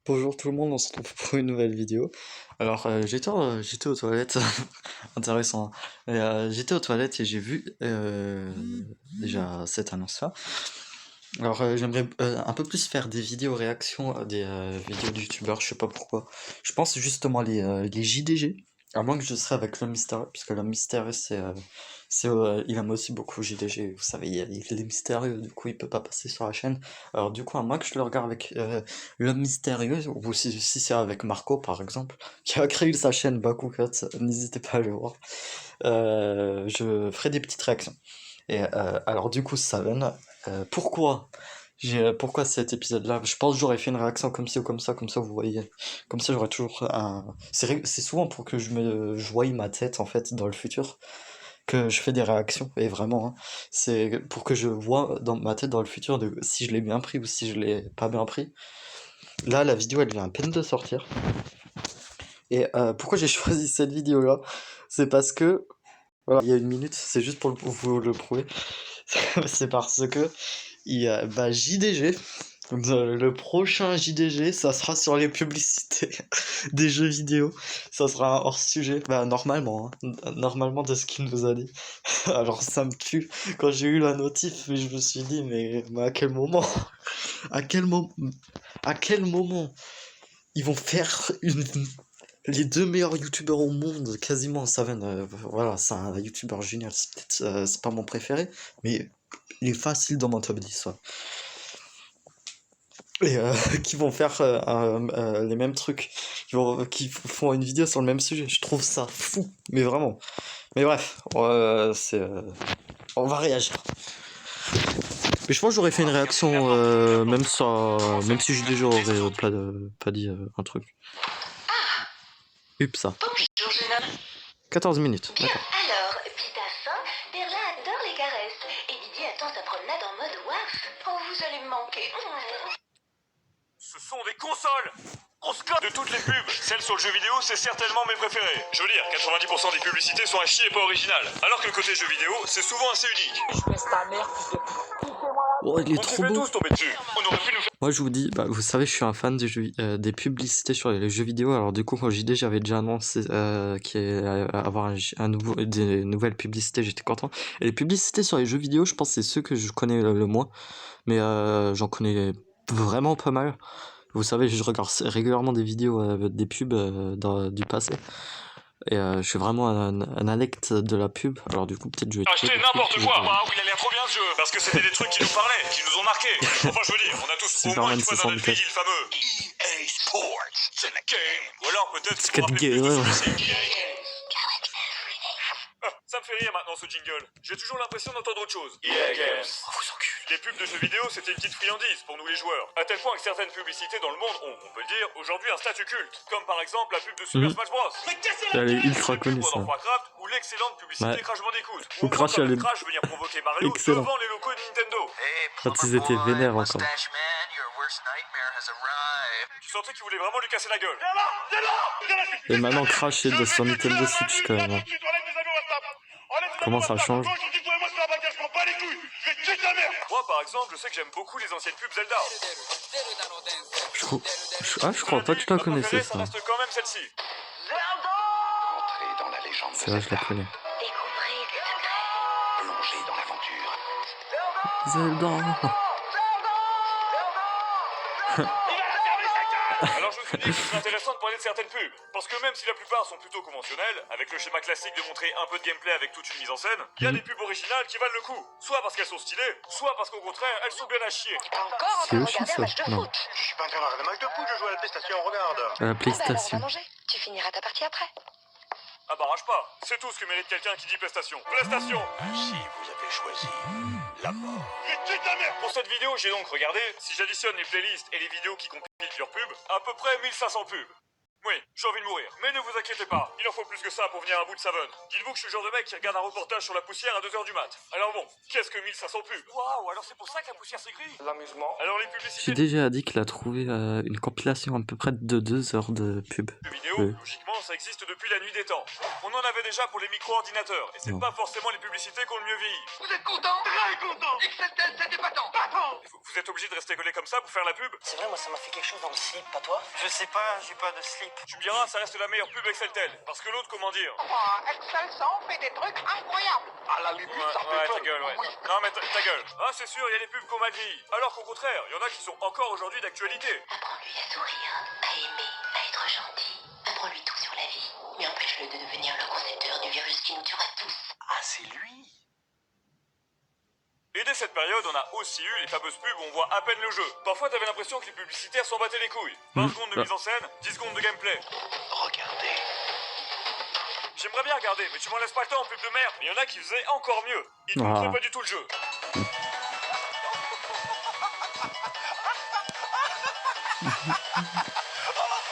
Bonjour tout le monde, on se retrouve pour une nouvelle vidéo. Alors j'étais aux toilettes, intéressant, hein. J'étais aux toilettes et j'ai vu déjà cette annonce-là. Alors j'aimerais un peu plus faire des vidéos réactions à des vidéos de youtubeurs, je sais pas pourquoi. Je pense justement les JDG, à moins que je serais avec l'homme mystérieux, puisque l'homme mystérieux il aime aussi beaucoup JDG, vous savez, il est mystérieux, du coup il peut pas passer sur la chaîne. Alors du coup à moins que je le regarde avec l'homme mystérieux, ou si c'est avec Marco par exemple, qui a créé sa chaîne Baku Cut, n'hésitez pas à le voir. Je ferai des petites réactions. Et alors du coup, Saven, pourquoi cet épisode-là? Je pense que j'aurais fait une réaction comme ci ou comme ça vous voyez. Comme ça j'aurais toujours un... C'est souvent pour que je voie ma tête en fait dans le futur, que je fais des réactions, et vraiment, hein, c'est pour que je vois dans ma tête dans le futur de si je l'ai bien pris ou si je l'ai pas bien pris. Là, la vidéo elle vient à peine de sortir. Et pourquoi j'ai choisi cette vidéo-là? C'est parce que, voilà, il y a une minute, c'est juste pour vous le prouver. C'est parce que JDG, le prochain JDG, ça sera sur les publicités des jeux vidéo. Ça sera un hors sujet, bah normalement, hein, normalement de ce qu'il nous a dit. Alors ça me tue quand j'ai eu la notif, mais je me suis dit mais à quel moment, à quel moment, à quel moment ils vont faire les deux meilleurs youtubeurs au monde, quasiment. Saven, voilà, c'est un youtubeur génial, c'est pas mon préféré, mais il est facile dans mon top 10, ouais. Et qui vont faire les mêmes trucs, qui font une vidéo sur le même sujet. Je trouve ça fou, mais vraiment. Mais bref, on va réagir. Mais je pense que j'aurais fait une réaction, même si j'ai déjà aurais pas dit un truc. Hup, ça. Bonjour jeune homme. 14 minutes, Bien, d'accord. alors, Pete a faim, Perla adore les caresses, et Didier attend sa promenade en mode waf. Oh, vous allez me manquer. Ce sont des consoles. On se colle de toutes les pubs. Celles sur le jeu vidéo, c'est certainement mes préférées. Je veux dire, 90% des publicités sont à chier et pas originales. Alors que le côté jeu vidéo, c'est souvent assez unique. Je laisse ta mère, Oh, il est On s'est trop fait beau. tous tomber dessus. On aurait pu nous faire... Moi je vous dis, bah, vous savez, je suis un fan des publicités sur les jeux vidéo. Alors du coup, quand JD j'avais déjà annoncé qu'il allait avoir des nouvelles publicités, j'étais content. Et les publicités sur les jeux vidéo, je pense que c'est ceux que je connais le moins. Mais j'en connais vraiment pas mal. Vous savez, je regarde régulièrement des vidéos des pubs du passé. Et je suis vraiment un adepte de la pub. Alors du coup, peut-être je vais Acheter n'importe quoi. Waouh, il a l'air trop bien ce jeu. Parce que c'était des trucs qui nous parlaient, qui nous ont marqués. Enfin, je veux dire, on a tous au moins une fois dans notre vie dit le fameux EA Sports. C'est la game. Ou alors peut-être C'est que vous vous rappelez plus de ouais. celui-ci. Ça me fait rire maintenant ce jingle. J'ai toujours l'impression d'entendre autre chose. EA Games. Oh, vous encule. Les pubs de jeux vidéo, c'était une petite friandise pour nous les joueurs. À tel point que certaines publicités dans le monde ont, on peut le dire, aujourd'hui un statut culte. Comme par exemple la pub de Super Smash Bros. Mais qu'est-ce que Elle est ultra connue, ça. dans Warcraft ou l'excellente publicité Ouais. Crash Bandicoot. Ou Crash, elle est Crash venir provoquer Mario excellent. devant les locaux de Nintendo. Quand ils étaient vénères encore. Tu sentais qu'il voulait vraiment lui casser la gueule. Et maintenant Crash est de son Nintendo Switch quand même. Hein. Comment ça change? Moi par exemple, je sais que j'aime beaucoup les anciennes pubs Zelda. Je crois pas que je la connaissais, ça ça. reste quand même celle-ci. Entrez dans la légende. C'est vrai, je la connais. Découvrez des secrets. Plongez dans l'aventure. Zelda. Alors je me suis dit que ce serait intéressant de parler de certaines pubs, parce que même si la plupart sont plutôt conventionnelles, avec le schéma classique de montrer un peu de gameplay avec toute une mise en scène, il y a des pubs originales qui valent le coup, soit parce qu'elles sont stylées, soit parce qu'au contraire, elles sont bien à chier. Encore en C'est train de aussi regarder un ça. match de Non. foot. Je suis pas en train de regarder un match de foot, je joue à la PlayStation, regarde. À la Ah bah alors on PlayStation. va manger. Tu finiras ta partie après. Ah bah rage pas, c'est tout ce que mérite quelqu'un qui dit PlayStation. PlayStation. Ainsi, vous avez choisi la mort. Pour cette vidéo, j'ai donc regardé, si j'additionne les playlists et les vidéos qui compilent leurs pubs, à peu près 1500 pubs. Oui, j'ai envie de mourir. Mais ne vous inquiétez pas, il en faut plus que ça pour venir à bout de Savon. Dites-vous que je suis le genre de mec qui regarde un reportage sur la poussière à 2h du mat. Alors bon, qu'est-ce que 1500 pubs? Waouh, alors c'est pour ça que la poussière s'écrit? L'amusement. Alors les J'ai publicités déjà dit qu'il a trouvé une compilation à peu près de 2 heures de pub. de vidéo, Oui. logiquement, ça existe depuis la nuit des temps. On en avait déjà pour les micro-ordinateurs, et c'est Non. pas forcément les publicités qui ont le mieux vieilli. Vous êtes content? Très content. Exceltel, c'était épatant. Patent. Vous êtes obligé de rester collé comme ça pour faire la pub? C'est vrai, moi ça m'a fait quelque chose dans le slip, pas toi? Je sais pas, j'ai pas de slip. Tu me diras, ça reste la meilleure pub Exceltel. Parce que l'autre, comment dire? Excel 100 fait des trucs incroyables. À la limite, ça fait Ouais, peur. ta gueule, ouais. Oui. Non, mais ta gueule. Ah, c'est sûr, il y a des pubs qu'on mal vieilli. Alors qu'au contraire, il y en a qui sont encore aujourd'hui d'actualité. Apprends-lui à sourire, à aimer, à être gentil. Apprends-lui tout sur la vie. Mais empêche-le de devenir le concepteur du virus qui nous tuera tous. Ah, c'est lui? Et dès cette période, on a aussi eu les fameuses pubs où on voit à peine le jeu. Parfois, t'avais l'impression que les publicitaires s'en battaient les couilles. 20 secondes de mise en scène, 10 secondes de gameplay. Regardez. J'aimerais bien regarder, mais tu m'en laisses pas le temps en pub de merde. Mais il y en a qui faisaient encore mieux. Ils ne Ah. montraient pas du tout le jeu.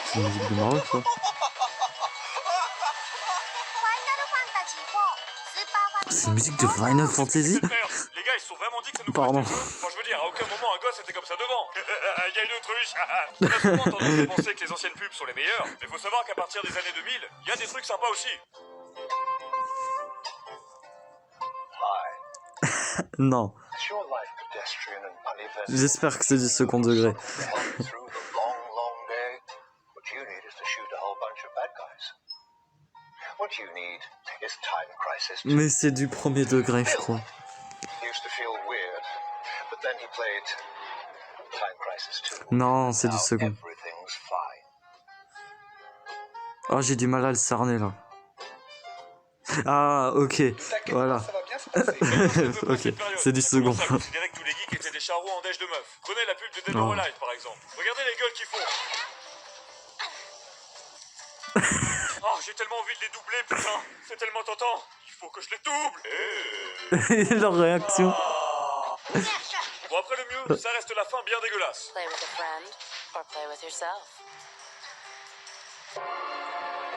C'est une musique de Mario, quoi. C'est une musique de Final Fantasy? Cette merde. Les gars, ils se sont vraiment dit que ça nous Pardon. ferait jeu. Enfin, je veux dire, à aucun moment un gosse était comme ça devant. Il y a une autruche. On a souvent tendance à penser que les anciennes pubs sont les meilleures. Mais faut savoir qu'à partir des années 2000, il y a des trucs sympas aussi. Non. It's your life pedestrian and uneventful. J'espère que c'est du second degré. Through the long, long day. What you need is to shoot a whole bunch of bad guys. What you need is Time Crisis 2. Mais c'est du premier degré, je crois. He used to feel weird, but then he played Time Crisis 2. Non, c'est du Now second. everything's fine. Oh, j'ai du mal à le cerner, là. Ah, ok. Voilà. Ça va bien se passer. Ok, c'est du second. Ça considérait que tous les geeks étaient des charros en dèche de meufs. Prenez la pub de Dead or Non. Alive, par exemple. Regardez les gueules qu'ils font. Oh, j'ai tellement envie de les doubler, putain. C'est tellement tentant. Il faut que je les double. Leur réaction. Bon, après le mieux, ça reste la fin bien dégueulasse. Play with a friend or play with yourself.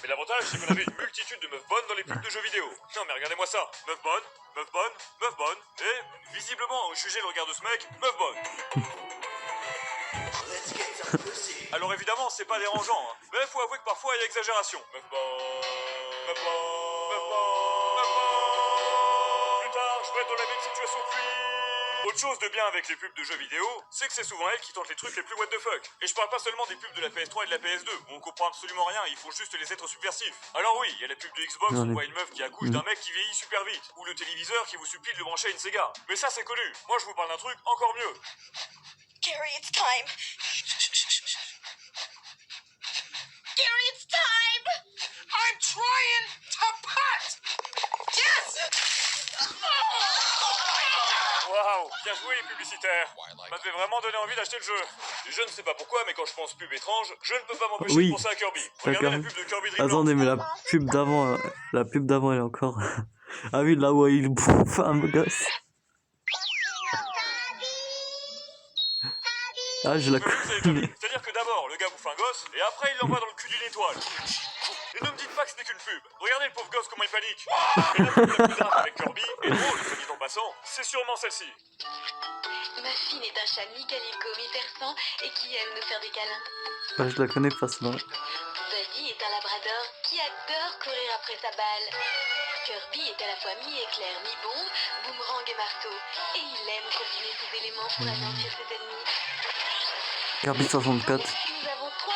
Mais l'avantage, c'est qu'on avait une multitude de meufs bonnes dans les pubs de jeux vidéo. Non mais regardez-moi ça. Meuf bonne, meuf bonne, meuf bonne. Et, visiblement, jugez le regard de ce mec, meuf bonne. Alors évidemment, c'est pas dérangeant, hein. Mais faut avouer que parfois, il y a exagération. Meuf bonne, meuf bonne, meuf bonne, meuf bonne. Plus tard, je vais être dans la même situation que lui. Autre chose de bien avec les pubs de jeux vidéo, c'est que c'est souvent elles qui tentent les trucs les plus what the fuck. Et je parle pas seulement des pubs de la PS3 et de la PS2, où on comprend absolument rien, il faut juste les êtres subversifs. Alors oui, il y a la pub de Xbox où on voit une meuf qui accouche d'un mec qui vieillit super vite, ou le téléviseur qui vous supplie de le brancher à une Sega. Mais ça c'est connu, moi je vous parle d'un truc encore mieux. Gary, it's time. Gary, it's time. I'm trying to putt. Yes. Waouh, bien joué les publicitaires. M'avait vraiment donné envie d'acheter le jeu. Je ne sais pas pourquoi, mais quand je pense pub étrange, je ne peux pas m'empêcher Oui. de penser à Kirby. Regardez la D'accord. pub de Kirby Dream Land. Attendez, mais la pub d'avant, elle est encore. Ah oui, là où il bouffe un gosse. Ah, je la Vous avez déjà connais. vu. C'est-à-dire que d'abord, le gars bouffe un gosse, et après, il l'envoie dans le cul d'une étoile. Et ne me dites pas que ce n'est qu'une pub. Regardez le pauvre gosse comment il panique. Mais la pub la plus grave avec Kirby, et drôle, soit dit en passant, c'est sûrement celle-ci. Ma fille est un chat mi-calico, mi-persan et qui aime nous faire des câlins. Ah, je la connais pas, celle-là. Zadie est un labrador qui adore courir après sa balle. Kirby est à la fois mi-éclair, mi-bombe, boomerang et marteau. Et il aime combiner ces éléments pour anéantir ses ennemis. Kirby 64. Nous avons 3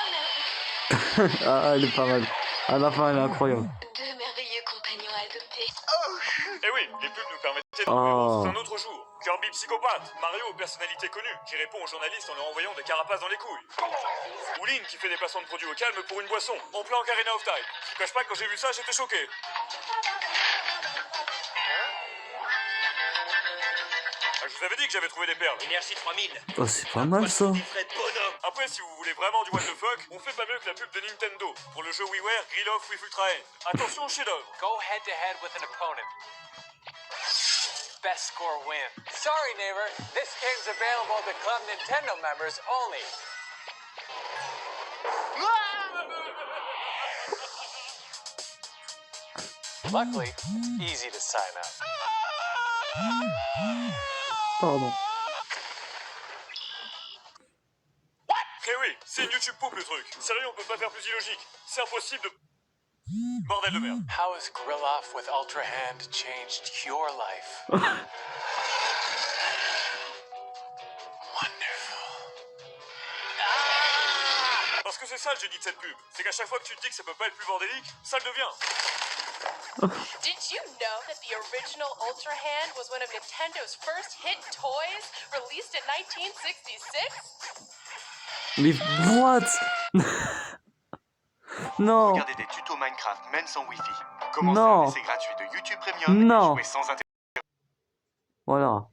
merveilleux... Ah, elle est pas mal. À la fin, elle est incroyable. deux merveilleux compagnons à adopter. Et oui, les pubs nous permettaient de Oh. un autre jour. Kirby psychopathe, Mario aux personnalités connues, qui répond aux journalistes en leur envoyant des carapaces dans les couilles. Ou Link qui fait des placements de produits au calme pour une boisson, en plein Ocarina of Time. Je vous cache pas que quand j'ai vu ça, j'étais choqué. Ah, je vous avais dit que j'avais trouvé des perles. Énergie 3000. Oh, c'est pas mal ça. Des frais de bonhomme. Après, si vous voulez vraiment du what the fuck, on fait pas mieux que la pub de Nintendo pour le jeu WiiWare Grill Off with Ultra End. Attention, chef-d'œuvre. Go head to head with an opponent. Best score win. Sorry, neighbor. This game's available to Club Nintendo members only. Luckily, easy to sign up. Pardon. Eh oui, c'est une YouTube poupe le truc. Sérieux, on peut pas faire plus illogique. C'est impossible de... Bordel de merde. How has Grill Off with Ultra Hand changed your life? Parce que c'est ça le génie de cette pub. C'est qu'à chaque fois que tu te dis que ça peut pas être plus bordélique, ça le devient. Did you know that the original Ultra Hand was one of Nintendo's first hit toys, released in 1966? Mais what? Non. Regardez des tutos Minecraft même sans Wi-Fi. Commencez Non. un essai gratuit de YouTube Premium Non. et jouez sans internet. Voilà.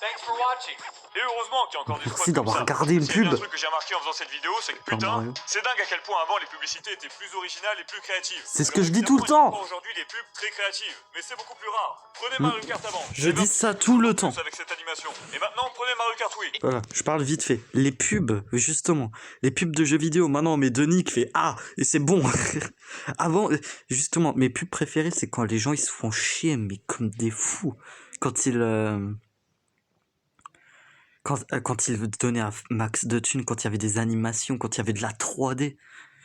Thanks for watching. Et heureusement qu'il y a encore des Merci spots comme d'avoir ça. regardé une S'il y a bien pub. un truc que j'ai remarqué en faisant cette vidéo, c'est que Super putain, Mario. c'est dingue à quel point avant les publicités étaient plus originales et plus créatives. C'est ce Alors, que je dis tout le évidemment, il y a temps. encore aujourd'hui des pubs très créatives, mais c'est beaucoup plus rare. Prenez Mario Kart avant. Je dis ça tout le temps. Avec cette animation. Et maintenant, prenez Mario Kart Wii. Voilà, je parle vite fait. Les pubs, justement, les pubs de jeux vidéo, maintenant on met Denis qui fait ah, et c'est bon. Avant, justement, mes pubs préférées, c'est quand les gens ils se font chier, mais comme des fous. Quand ils. Quand ils donnaient un max de thunes, quand il y avait des animations, quand il y avait de la 3D.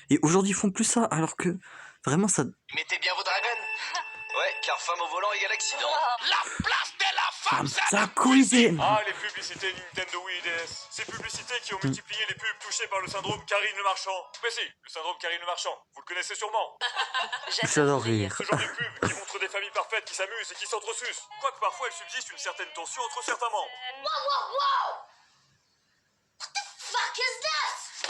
Et aujourd'hui, ils font plus ça, alors que vraiment ça. Mettez bien vos dragons. Ouais, car femme au volant égale accident. La place de la femme, c'est Ça cuisine. Ah, les publicités Nintendo Wii DS. Ces publicités qui ont multiplié les pubs touchées par le syndrome Karine Le Marchand. Mais si, le syndrome Karine Le Marchand. Vous le connaissez sûrement. J'adore rire. Ce genre de pub qui montre des familles parfaites qui s'amusent et qui s'entresucent. Quoique parfois il subsiste une certaine tension entre certains membres.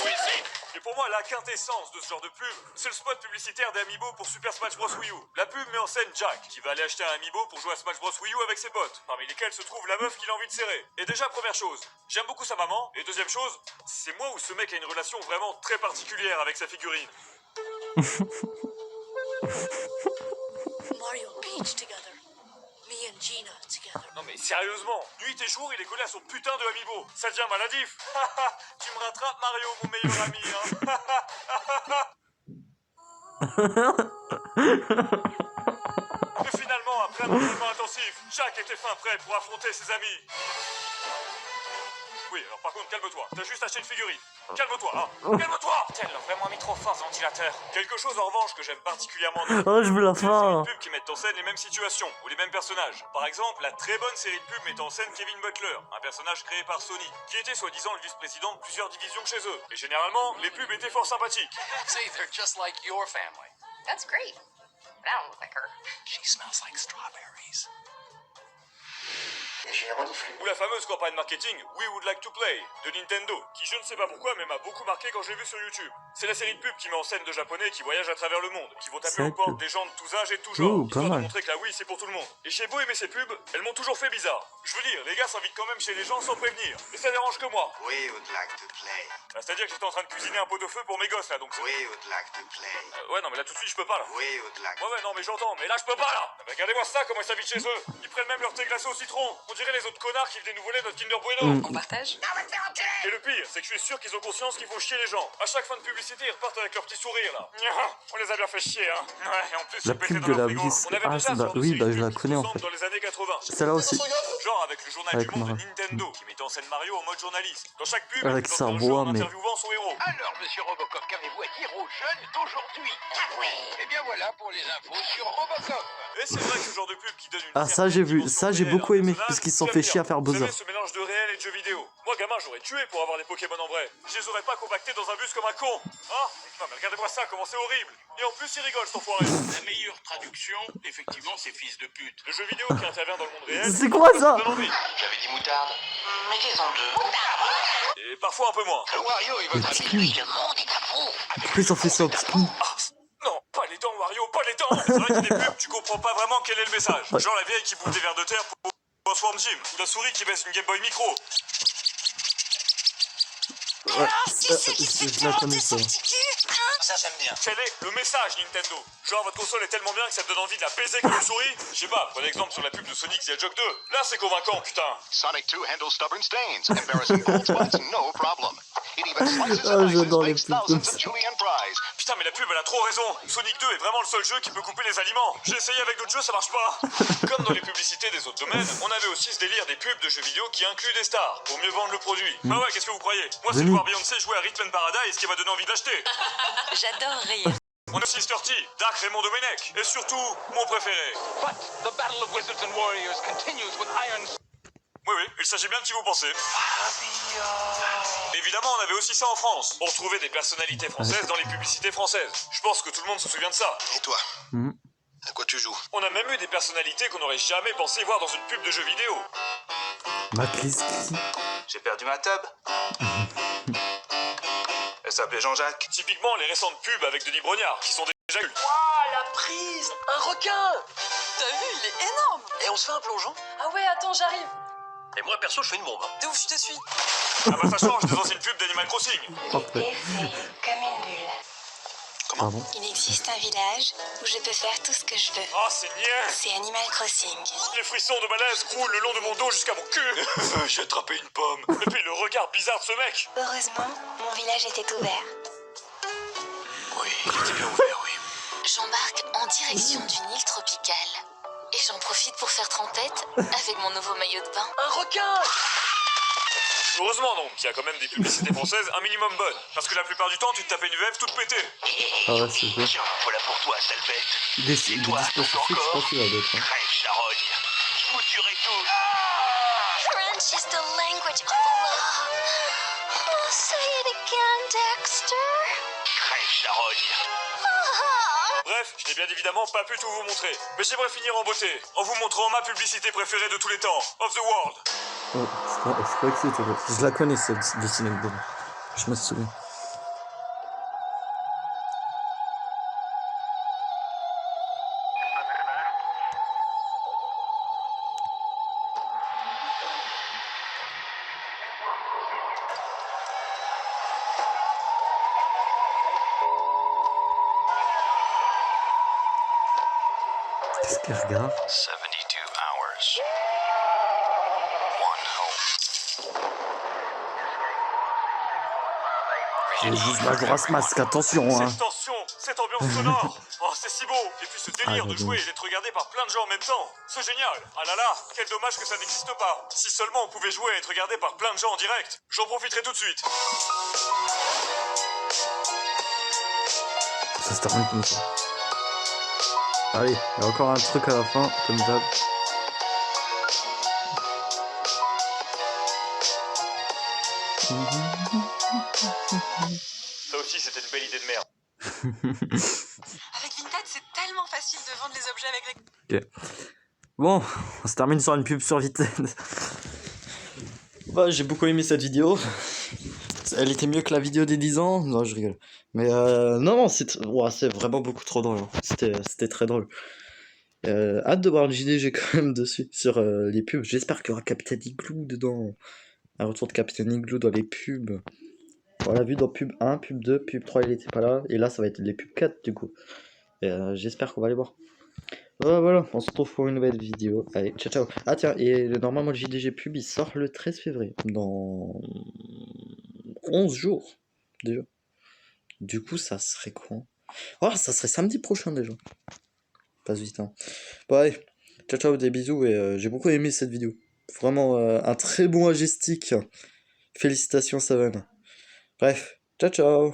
Oui, si. Et pour moi, la quintessence de ce genre de pub, c'est le spot publicitaire d'Amiibo pour Super Smash Bros. Wii U. La pub met en scène Jack, qui va aller acheter un Amiibo pour jouer à Smash Bros. Wii U avec ses potes, parmi lesquels se trouve la meuf qu'il a envie de serrer. Et déjà, première chose, j'aime beaucoup sa maman. Et deuxième chose, c'est moi où ce mec a une relation vraiment très particulière avec sa figurine. Mario Peach together. Me and Gina together. Non mais sérieusement, nuit et jour, il est collé à son putain de Amiibo. Ça devient maladif. Tu me rattrapes, Mario, mon meilleur ami, hein. Et finalement, après un entraînement intensif, Jack était fin prêt pour affronter ses amis. Oui, alors par contre, calme-toi. T'as juste acheté une figurine. Calme-toi, hein. Calme-toi. Elle l'a vraiment mis trop fort ce ventilateur. Quelque chose en revanche que j'aime particulièrement dans Oh, je veux la c'est fin. les pubs qui mettent en scène les mêmes situations ou les mêmes personnages. Par exemple, la très bonne série de pubs mettant en scène Kevin Butler, un personnage créé par Sony, qui était soi-disant le vice-président de plusieurs divisions chez eux. Et généralement, les pubs étaient fort sympathiques. See, they're just like your family. That's great. But I don't look like her. She smells like strawberries. J'ai reniflé. Ou la fameuse campagne marketing We Would Like to Play de Nintendo, qui je ne sais pas pourquoi mais m'a beaucoup marqué quand je l'ai vu sur YouTube. C'est la série de pubs qui met en scène de japonais qui voyagent à travers le monde, qui vont taper C'est aux portes cool. des gens de tous âges et de tous genres, Ouh, pas histoire de mal. montrer que la Wii c'est pour tout le monde. Et j'ai beau aimer ces pubs, elles m'ont toujours fait bizarre. Je veux dire, les gars s'invitent quand même chez les gens sans prévenir, et ça dérange que moi. We would like to play. Bah, c'est-à-dire que j'étais en train de cuisiner un pot de feu pour mes gosses là, donc c'est... We would like to play. Ouais non mais là tout de suite je peux pas là. We would like. Ouais non mais j'entends, mais là je peux pas là. Mais regardez-moi ça, comment ils s'invitent chez eux. Ils prennent même leur thé glacé au citron. On dirait les autres connards qui venaient nous voler notre Kinder Bueno. On partage? Et le pire, c'est que je suis sûr qu'ils ont conscience qu'il faut chier les gens. À chaque fin de publicité, ils repartent avec leur petit sourire là. On les a bien fait chier, hein. Ouais, et en plus, La ils pétaient pub dans de leur la frigo. vis. On avait Ah, déjà c'est ce genre de oui, série bah de je la pubs connais en ressemble fait. dans les années 80. Celle-là aussi. Genre avec le journal Avec du monde Mario. de Nintendo, qui mettait en scène Mario en mode journaliste. Dans chaque pub, Avec il sa présentait un jeu voix, en mais- interviewant son héros. Alors, monsieur Robocop, qu'avez-vous à dire aux jeunes d'aujourd'hui? Eh bien voilà pour les infos sur Robocop. Et c'est vrai que ce genre de pub qui donne une Ah, ça, j'ai vu. dimension Ça, j'ai réelle à beaucoup un aimé, personnage, parce qu'ils se sont j'aime fait bien. chier à faire Vous Bowser. savez, ce mélange de réel et de jeux vidéo. Moi, gamin, j'aurais tué pour avoir des Pokémon en vrai. Je les aurais pas compactés dans un bus comme un con. Hein? Non, mais regardez-moi ça, comment c'est horrible. Et en plus, il rigole, cet enfoiré. La meilleure traduction, effectivement, c'est fils de pute. Le jeu vidéo qui intervient dans le monde réel. C'est quoi ça? donne envie. J'avais dit moutarde. Mettez-en deux. Et parfois un peu moins. Wario, il va Biscuit. le monde est à vous. Pourquoi ils ont fait ça au biscuit? Ah, non, pas les dents, Wario, pas les dents. C'est vrai qu'il y a des pubs, tu comprends pas vraiment quel est le message. Ouais. Genre la vieille qui bouffe des vers de terre pour Swarm Gym. Ou la souris qui baisse une Game Boy Micro. Ouais, je la connais ça. Ça, j'aime bien. Quel est le message Nintendo? Genre votre console est tellement bien que ça te donne envie de la baiser comme une souris? Je sais pas, prenez exemple sur la pub de Sonic The Hedgehog 2. Là c'est convaincant, putain. Sonic 2 handles stubborn stains. Embarrassing cold spots, no problem. It even slices Ah, and j'adore dices, les bakes pubs comme thousands ça. of julienne fries. Putain, mais la pub, elle a trop raison. Sonic 2 est vraiment le seul jeu qui peut couper les aliments. J'ai essayé avec d'autres jeux, ça marche pas. Comme dans les publicités des autres domaines, on avait aussi ce délire des pubs de jeux vidéo qui incluent des stars, pour mieux vendre le produit. Bah ouais, qu'est-ce que vous croyez? Moi, c'est de voir Beyoncé jouer à Rhythm Paradise qui m'a donné envie de l'acheter. J'adore rire. On a aussi Mr. T, Dark Raymond Domenech, et surtout, mon préféré. But the battle of wizards and warriors continues with Iron... Oui, il s'agit bien de qui vous pensez. Évidemment, on avait aussi ça en France. On retrouvait des personnalités françaises dans les publicités françaises. Je pense que tout le monde se souvient de ça. Et toi À quoi tu joues? On a même eu des personnalités qu'on n'aurait jamais pensé voir dans une pub de jeux vidéo. J'ai perdu ma tub. Elle s'appelait Jean-Jacques. Typiquement, les récentes pubs avec Denis Brognard, qui sont déjà nuls. Ah, la prise! Un requin! T'as vu, il est énorme. Et on se fait un plongeon? Ah ouais, attends, j'arrive. Et moi, perso, je fais une bombe. De ouf, je te suis. Ah bah ça change des anciennes pubs d'Animal Crossing. L'été, c'est comme une bulle. Pardon. Il existe un village où je peux faire tout ce que je veux. Ah, c'est niais. C'est Animal Crossing. Les frissons de malaise roulent le long de mon dos jusqu'à mon cul. J'ai attrapé une pomme. Et puis le regard bizarre de ce mec. Heureusement, mon village était ouvert. Oui, il était bien ouvert, oui. J'embarque en direction d'une île tropicale. Et j'en profite pour faire trempette avec mon nouveau maillot de bain. Un requin! Heureusement donc qu'il y a quand même des publicités françaises un minimum bonnes. Parce que la plupart du temps, tu te tapais une VF toute pétée. Ah ouais, c'est vrai. Tiens, voilà pour toi, sale bête. Des Et toi, dispositifs, t'en veux c'est pas encore? celui-là d'autre. Hein. Crève, charogne. Mouturez tout. French is the language of love. Oh, say it again, Dexter. Crève, charogne. Bref, je n'ai bien évidemment pas pu tout vous montrer. Mais j'aimerais finir en beauté, en vous montrant ma publicité préférée de tous les temps, Of the World. Oh, je crois que c'était. Je la connais cette de Silent Boom. Je me souviens. Qu'est-ce qu'elle regarde? 72 hours. One home. J'ai juste Majora's Mask, attention hein. Cette tension, cette ambiance sonore. Oh, c'est si beau. Et puis ce délire de jouer et d'être regardé par plein de gens en même temps. C'est génial. Ah là là, quel dommage que ça n'existe pas. Si seulement on pouvait jouer et être regardé par plein de gens en direct. J'en profiterai tout de suite. Ça se termine comme ça. Allez, il y a encore un truc à la fin, comme d'hab. Ça aussi, c'était une belle idée de merde. Avec Vinted, c'est tellement facile de vendre les objets avec les... Ok. Bon, on se termine sur une pub sur Vinted. Bah, j'ai beaucoup aimé cette vidéo. Elle était mieux que la vidéo des 10 ans. Non, je rigole. Mais non, c'est vraiment beaucoup trop drôle. Hein. C'était très drôle. Hâte de voir le JDG quand même dessus, sur les pubs. J'espère qu'il y aura Captain Igloo dedans. Un retour de Captain Igloo dans les pubs. On l'a vu dans pub 1, pub 2, pub 3, il était pas là. Et là, ça va être les pubs 4 du coup. Et j'espère qu'on va les voir. Voilà, on se retrouve pour une nouvelle vidéo. Allez, ciao ciao. Ah tiens, et normalement le JDG pub il sort le 13 février. Dans 11 jours déjà. Du coup, ça serait quoi? Oh, ça serait samedi prochain déjà. Passe vite, hein. Bon, allez, ciao ciao, des bisous. Et j'ai beaucoup aimé cette vidéo. Vraiment un très bon majestic. Félicitations, Savan. Bref, ciao ciao.